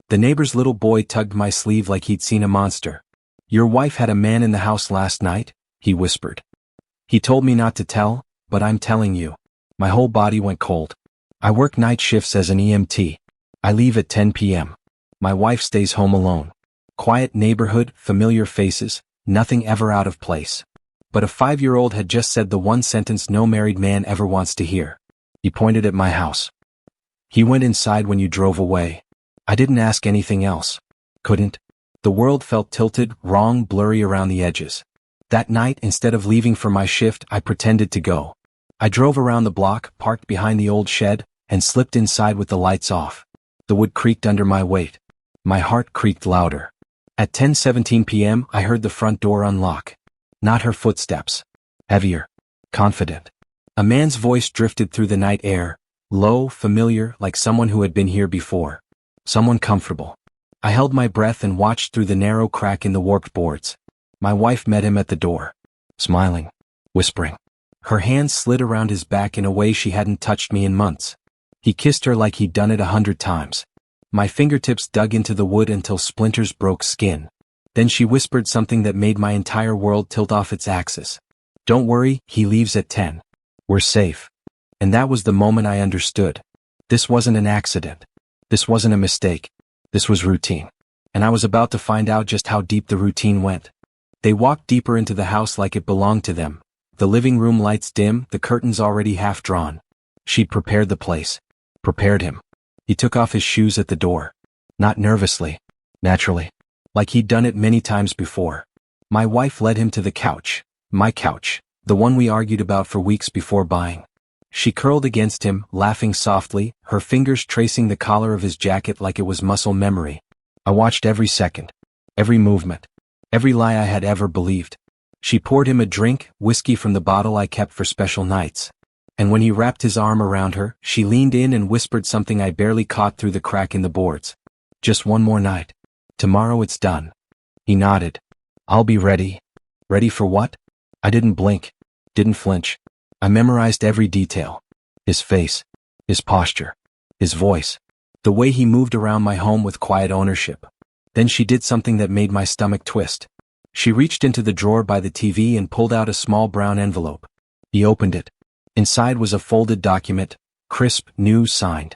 The neighbor's little boy tugged my sleeve like he'd seen a monster. "Your wife had a man in the house last night?" he whispered. "He told me not to tell, but I'm telling you." My whole body went cold. I work night shifts as an EMT. I leave at 10 p.m. My wife stays home alone. Quiet neighborhood, familiar faces, nothing ever out of place. But a 5-year-old had just said the one sentence no married man ever wants to hear. He pointed at my house. "He went inside when you drove away." I didn't ask anything else. Couldn't. The world felt tilted, wrong, blurry around the edges. That night, instead of leaving for my shift, I pretended to go. I drove around the block, parked behind the old shed, and slipped inside with the lights off. The wood creaked under my weight. My heart creaked louder. At 10:17 p.m., I heard the front door unlock. Not her footsteps. Heavier. Confident. A man's voice drifted through the night air, low, familiar, like someone who had been here before. Someone comfortable. I held my breath and watched through the narrow crack in the warped boards. My wife met him at the door. Smiling. Whispering. Her hands slid around his back in a way she hadn't touched me in months. He kissed her like he'd done it 100 times. My fingertips dug into the wood until splinters broke skin. Then she whispered something that made my entire world tilt off its axis. "Don't worry, he leaves at 10. We're safe." And that was the moment I understood. This wasn't an accident. This wasn't a mistake. This was routine. And I was about to find out just how deep the routine went. They walked deeper into the house like it belonged to them. The living room lights dim, the curtains already half drawn. She'd prepared the place. Prepared him. He took off his shoes at the door. Not nervously. Naturally. Like he'd done it many times before. My wife led him to the couch. My couch. The one we argued about for weeks before buying. She curled against him, laughing softly, her fingers tracing the collar of his jacket like it was muscle memory. I watched every second. Every movement. Every lie I had ever believed. She poured him a drink, whiskey from the bottle I kept for special nights. And when he wrapped his arm around her, she leaned in and whispered something I barely caught through the crack in the boards. "Just one more night. Tomorrow it's done." He nodded. "I'll be ready." Ready for what? I didn't blink. Didn't flinch. I memorized every detail. His face. His posture. His voice. The way he moved around my home with quiet ownership. Then she did something that made my stomach twist. She reached into the drawer by the TV and pulled out a small brown envelope. He opened it. Inside was a folded document, crisp, new, signed.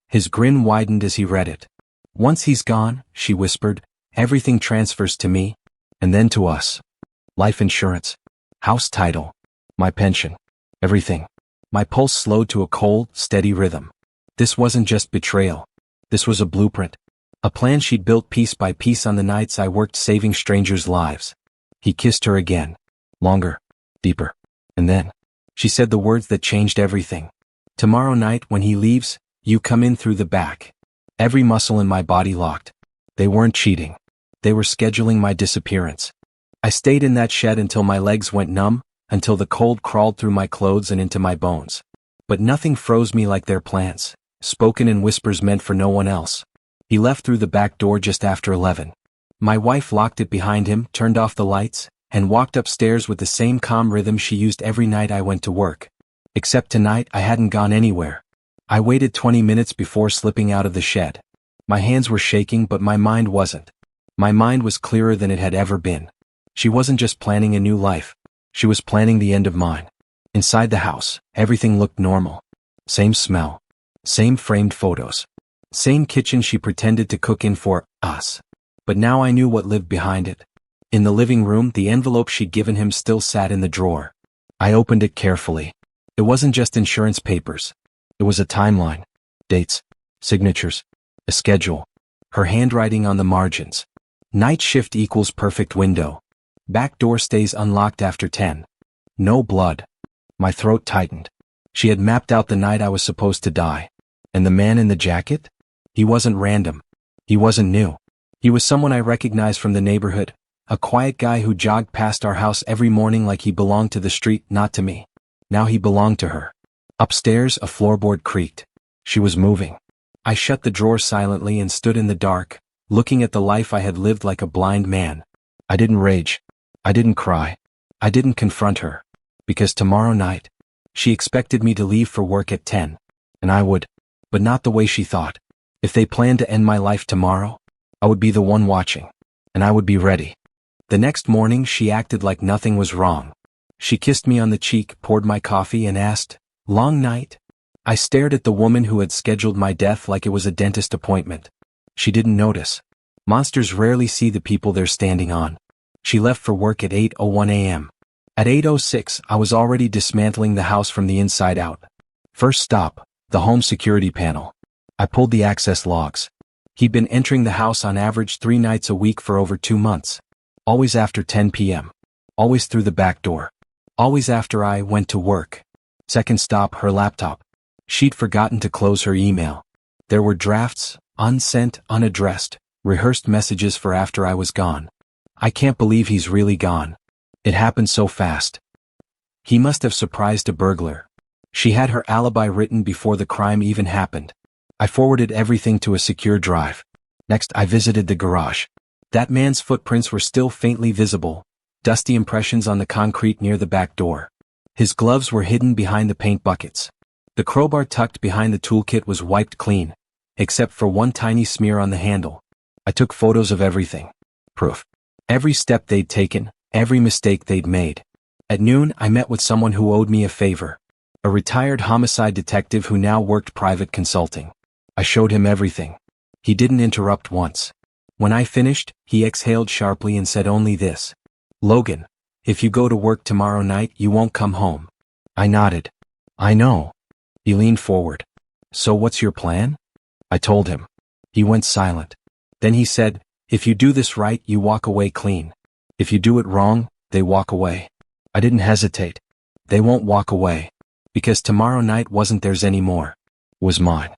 His grin widened as he read it. "Once he's gone," she whispered, "everything transfers to me, and then to us. Life insurance, house title, my pension, everything." My pulse slowed to a cold, steady rhythm. This wasn't just betrayal. This was a blueprint. A plan she'd built piece by piece on the nights I worked saving strangers' lives. He kissed her again. Longer. Deeper. And then, she said the words that changed everything. "Tomorrow night when he leaves, you come in through the back." Every muscle in my body locked. They weren't cheating. They were scheduling my disappearance. I stayed in that shed until my legs went numb, until the cold crawled through my clothes and into my bones. But nothing froze me like their plans, spoken in whispers meant for no one else. He left through the back door just after 11. My wife locked it behind him, turned off the lights, and walked upstairs with the same calm rhythm she used every night I went to work. Except tonight I hadn't gone anywhere. I waited 20 minutes before slipping out of the shed. My hands were shaking, but my mind wasn't. My mind was clearer than it had ever been. She wasn't just planning a new life. She was planning the end of mine. Inside the house, everything looked normal. Same smell. Same framed photos. Same kitchen she pretended to cook in for us. But now I knew what lived behind it. In the living room, the envelope she'd given him still sat in the drawer. I opened it carefully. It wasn't just insurance papers. It was a timeline. Dates. Signatures. A schedule. Her handwriting on the margins. Night shift equals perfect window. Back door stays unlocked after 10. No blood. My throat tightened. She had mapped out the night I was supposed to die. And the man in the jacket? He wasn't random. He wasn't new. He was someone I recognized from the neighborhood. A quiet guy who jogged past our house every morning like he belonged to the street, not to me. Now he belonged to her. Upstairs, a floorboard creaked. She was moving. I shut the drawer silently and stood in the dark, looking at the life I had lived like a blind man. I didn't rage. I didn't cry. I didn't confront her. Because tomorrow night, she expected me to leave for work at 10. And I would. But not the way she thought. If they planned to end my life tomorrow, I would be the one watching. And I would be ready. The next morning she acted like nothing was wrong. She kissed me on the cheek, poured my coffee and asked, "Long night?" I stared at the woman who had scheduled my death like it was a dentist appointment. She didn't notice. Monsters rarely see the people they're standing on. She left for work at 8:01 a.m. At 8:06, I was already dismantling the house from the inside out. First stop, the home security panel. I pulled the access logs. He'd been entering the house on average 3 nights a week for over 2 months. Always after 10 p.m. Always through the back door. Always after I went to work. Second stop, her laptop. She'd forgotten to close her email. There were drafts, unsent, unaddressed, rehearsed messages for after I was gone. I can't believe he's really gone. It happened so fast. He must have surprised a burglar. She had her alibi written before the crime even happened. I forwarded everything to a secure drive. Next, I visited the garage. That man's footprints were still faintly visible, dusty impressions on the concrete near the back door. His gloves were hidden behind the paint buckets. The crowbar tucked behind the toolkit was wiped clean, except for one tiny smear on the handle. I took photos of everything. Proof. Every step they'd taken, every mistake they'd made. At noon, I met with someone who owed me a favor. A retired homicide detective who now worked private consulting. I showed him everything. He didn't interrupt once. When I finished, he exhaled sharply and said only this. "Logan, if you go to work tomorrow night, you won't come home." I nodded. "I know." He leaned forward. "So what's your plan?" I told him. He went silent. Then he said, "If you do this right, you walk away clean. If you do it wrong, they walk away." I didn't hesitate. They won't walk away. Because tomorrow night wasn't theirs anymore. It was mine.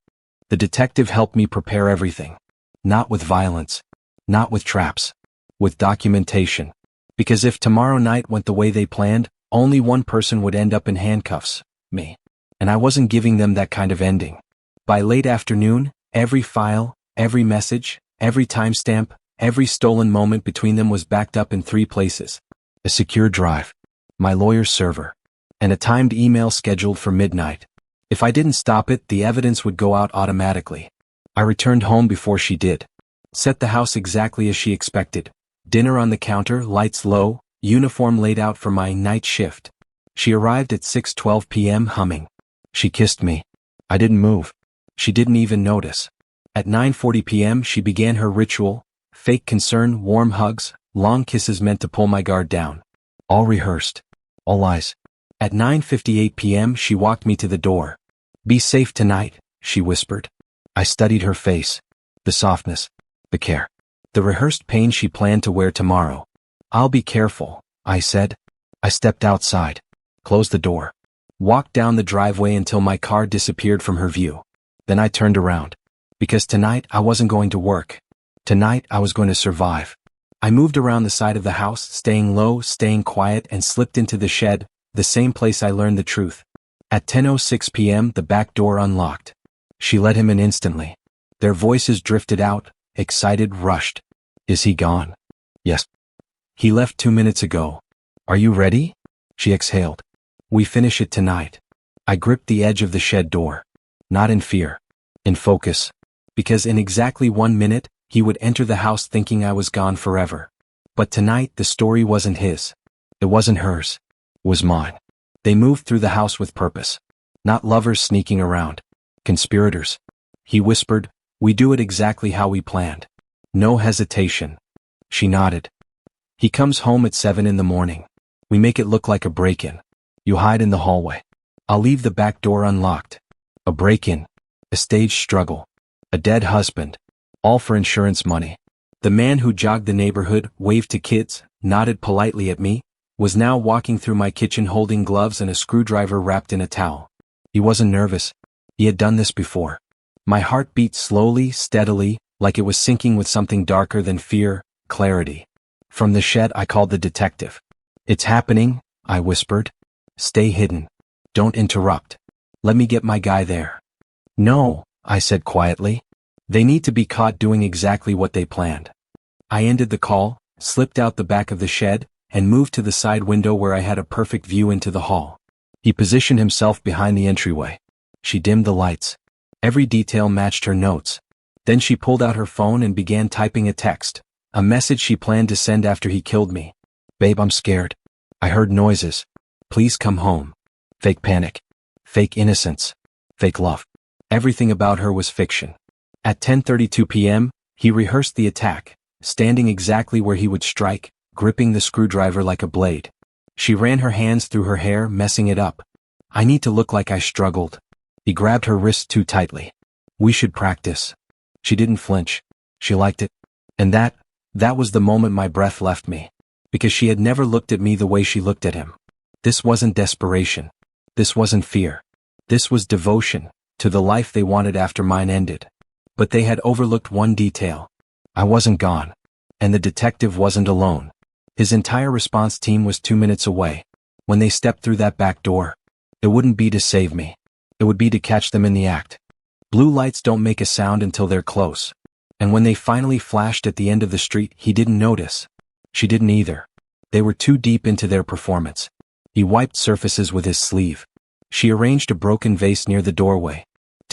The detective helped me prepare everything. Not with violence. Not with traps. With documentation. Because if tomorrow night went the way they planned, only one person would end up in handcuffs. Me. And I wasn't giving them that kind of ending. By late afternoon, every file, every message, every timestamp, every stolen moment between them was backed up in 3 places. A secure drive. My lawyer's server. And a timed email scheduled for midnight. If I didn't stop it, the evidence would go out automatically. I returned home before she did. Set the house exactly as she expected. Dinner on the counter, lights low, uniform laid out for my night shift. She arrived at 6:12 p.m. humming. She kissed me. I didn't move. She didn't even notice. At 9:40 p.m. she began her ritual, fake concern, warm hugs, long kisses meant to pull my guard down. All rehearsed. All lies. At 9:58 p.m. she walked me to the door. "Be safe tonight," she whispered. I studied her face. The softness. The care. The rehearsed pain she planned to wear tomorrow. "I'll be careful," I said. I stepped outside. Closed the door. Walked down the driveway until my car disappeared from her view. Then I turned around. Because tonight I wasn't going to work. Tonight I was going to survive. I moved around the side of the house, staying low, staying quiet, and slipped into the shed, the same place I learned the truth. At 10:06 p.m. the back door unlocked. She let him in instantly. Their voices drifted out, excited, rushed. "Is he gone?" "Yes." "He left 2 minutes ago." "Are you ready?" She exhaled. "We finish it tonight." I gripped the edge of the shed door. Not in fear. In focus. Because in exactly 1 minute, he would enter the house thinking I was gone forever. But tonight the story wasn't his. It wasn't hers. It was mine. They moved through the house with purpose. Not lovers sneaking around. Conspirators. He whispered, "We do it exactly how we planned. No hesitation." She nodded. "He comes home at 7 in the morning. We make it look like a break-in. You hide in the hallway. I'll leave the back door unlocked. A break-in. A staged struggle. A dead husband. All for insurance money." The man who jogged the neighborhood, waved to kids, nodded politely at me, was now walking through my kitchen holding gloves and a screwdriver wrapped in a towel. He wasn't nervous. He had done this before. My heart beat slowly, steadily, like it was syncing with something darker than fear, clarity. From the shed I called the detective. "It's happening," I whispered. "Stay hidden. Don't interrupt. Let me get my guy there." "No," I said quietly. "They need to be caught doing exactly what they planned." I ended the call, slipped out the back of the shed, and moved to the side window where I had a perfect view into the hall. He positioned himself behind the entryway. She dimmed the lights. Every detail matched her notes. Then she pulled out her phone and began typing a text, a message she planned to send after he killed me. Babe, I'm scared. I heard noises. Please come home. Fake panic. Fake innocence. Fake love. Everything about her was fiction. At 10:32 p.m., he rehearsed the attack, standing exactly where he would strike, gripping the screwdriver like a blade. She ran her hands through her hair, messing it up. I need to look like I struggled. He grabbed her wrist too tightly. We should practice. She didn't flinch. She liked it. And that was the moment my breath left me. Because she had never looked at me the way she looked at him. This wasn't desperation. This wasn't fear. This was devotion to the life they wanted after mine ended. But they had overlooked one detail. I wasn't gone. And the detective wasn't alone. His entire response team was 2 minutes away. When they stepped through that back door, it wouldn't be to save me. It would be to catch them in the act. Blue lights don't make a sound until they're close. And when they finally flashed at the end of the street, he didn't notice. She didn't either. They were too deep into their performance. He wiped surfaces with his sleeve. She arranged a broken vase near the doorway.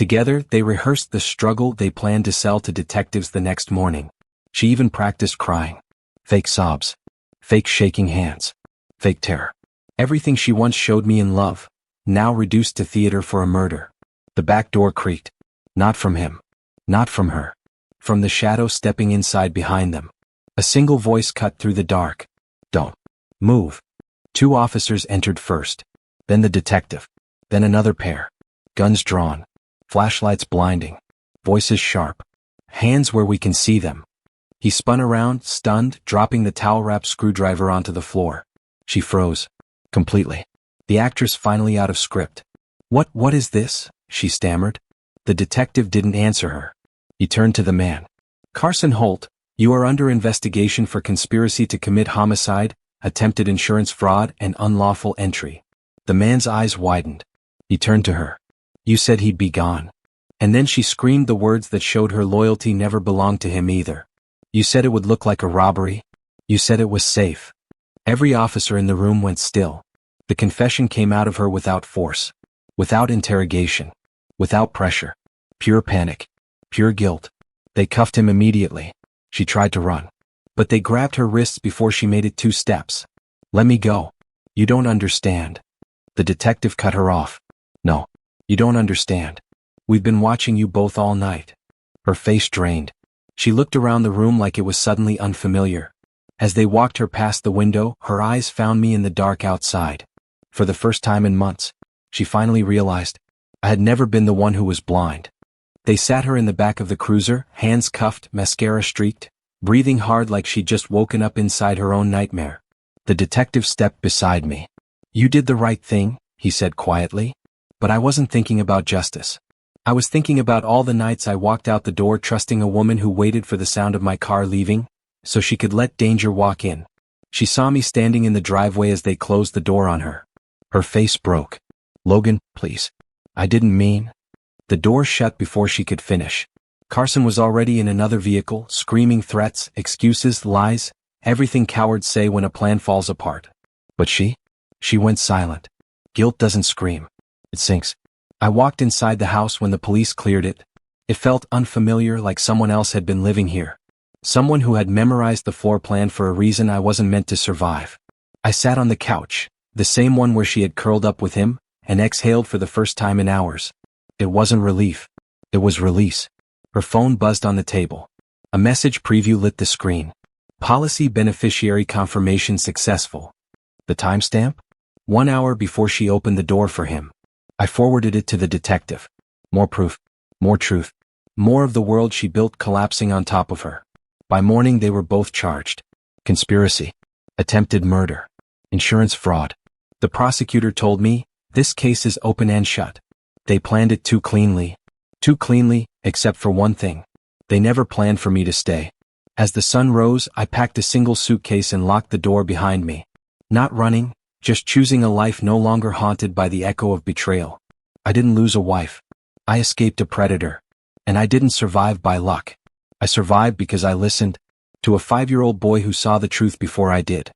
Together, they rehearsed the struggle they planned to sell to detectives the next morning. She even practiced crying. Fake sobs. Fake shaking hands. Fake terror. Everything she once showed me in love, now reduced to theater for a murder. The back door creaked. Not from him. Not from her. From the shadow stepping inside behind them. A single voice cut through the dark. Don't move. 2 officers entered first. Then the detective. Then another pair. Guns drawn. Flashlights blinding. Voices sharp. Hands where we can see them. He spun around, stunned, dropping the towel-wrapped screwdriver onto the floor. She froze. Completely. The actress finally out of script. What is this? She stammered. The detective didn't answer her. He turned to the man. Carson Holt, you are under investigation for conspiracy to commit homicide, attempted insurance fraud, and unlawful entry. The man's eyes widened. He turned to her. You said he'd be gone. And then she screamed the words that showed her loyalty never belonged to him either. You said it would look like a robbery. You said it was safe. Every officer in the room went still. The confession came out of her without force. Without interrogation. Without pressure. Pure panic. Pure guilt. They cuffed him immediately. She tried to run. But they grabbed her wrists before she made it 2 steps. Let me go. You don't understand. The detective cut her off. No. You don't understand. We've been watching you both all night. Her face drained. She looked around the room like it was suddenly unfamiliar. As they walked her past the window, her eyes found me in the dark outside. For the first time in months, she finally realized I had never been the one who was blind. They sat her in the back of the cruiser, hands cuffed, mascara streaked, breathing hard like she'd just woken up inside her own nightmare. The detective stepped beside me. You did the right thing, he said quietly. But I wasn't thinking about justice. I was thinking about all the nights I walked out the door trusting a woman who waited for the sound of my car leaving, so she could let danger walk in. She saw me standing in the driveway as they closed the door on her. Her face broke. Logan, please. I didn't mean. The door shut before she could finish. Carson was already in another vehicle, screaming threats, excuses, lies, everything cowards say when a plan falls apart. But she went silent. Guilt doesn't scream. It sinks. I walked inside the house when the police cleared it. It felt unfamiliar, like someone else had been living here. Someone who had memorized the floor plan for a reason I wasn't meant to survive. I sat on the couch, the same one where she had curled up with him, and exhaled for the first time in hours. It wasn't relief. It was release. Her phone buzzed on the table. A message preview lit the screen. Policy beneficiary confirmation successful. The timestamp? 1 hour before she opened the door for him. I forwarded it to the detective. More proof. More truth. More of the world she built collapsing on top of her. By morning they were both charged. Conspiracy. Attempted murder. Insurance fraud. The prosecutor told me, this case is open and shut. They planned it too cleanly. Too cleanly, except for one thing. They never planned for me to stay. As the sun rose, I packed a single suitcase and locked the door behind me. Not running, just choosing a life no longer haunted by the echo of betrayal. I didn't lose a wife. I escaped a predator. And I didn't survive by luck. I survived because I listened to a 5-year-old boy who saw the truth before I did.